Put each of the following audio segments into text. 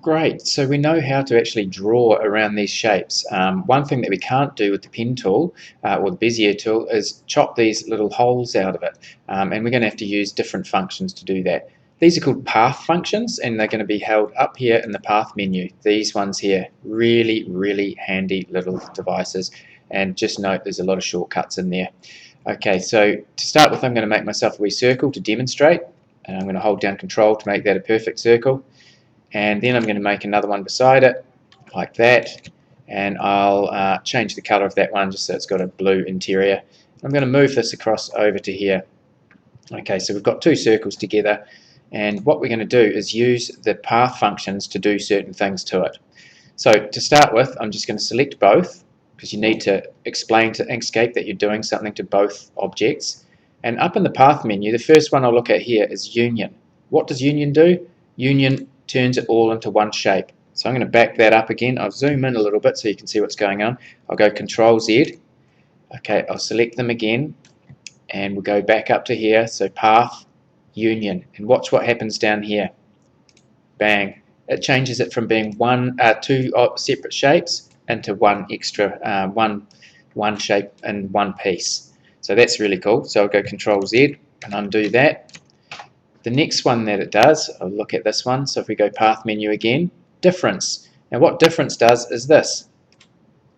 Great, so we know how to actually draw around these shapes. One thing that we can't do with the pen tool or the Bezier tool is chop these little holes out of it, and we're going to have to use different functions to do that. These are called path functions, and they're going to be held up here in the path menu. These ones here, really handy little devices, and just note there's a lot of shortcuts in there. Okay, so to start with, I'm going to make myself a wee circle to demonstrate, and I'm going to hold down Control to make that a perfect circle. And then I'm going to make another one beside it, like that, and I'll change the color of that one just so it's got a blue interior. I'm going to move this across over to here. Okay, so we've got two circles together, and what we're going to do is use the path functions to do certain things to it. So to start with, I'm just going to select both, because you need to explain to Inkscape that you're doing something to both objects. And up in the path menu, the first one I'll look at here is Union. What does Union do? Union turns it all into one shape. So I'm going to back that up again. I'll zoom in a little bit so you can see what's going on. I'll go Control Z. Okay, I'll select them again, and we'll go back up to here. So Path, Union, and watch what happens down here. Bang! It changes it from being two separate shapes into one extra one shape in one piece. So that's really cool. So I'll go Control Z and undo that. The next one that it does, I'll look at this one. So if we go path menu again, difference. Now what difference does is this.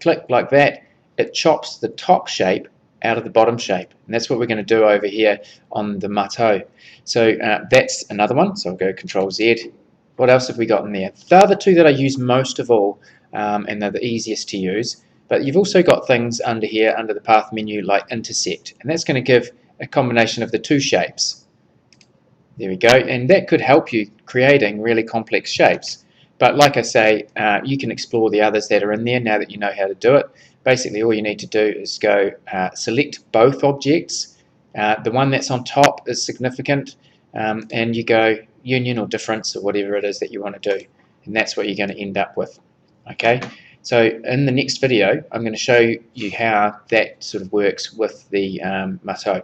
Click like that, it chops the top shape out of the bottom shape. And that's what we're going to do over here on the marteau. So that's another one. So I'll go Control Z. What else have we got in there? They're the two that I use most of all, and they're the easiest to use. But you've also got things under here, under the path menu, like Intersect. And that's going to give a combination of the two shapes. There we go, and that could help you creating really complex shapes. But like I say, you can explore the others that are in there now that you know how to do it. Basically, all you need to do is go select both objects. The one that's on top is significant, and you go union or difference or whatever it is that you want to do. And that's what you're going to end up with. Okay, so in the next video, I'm going to show you how that sort of works with the marteau.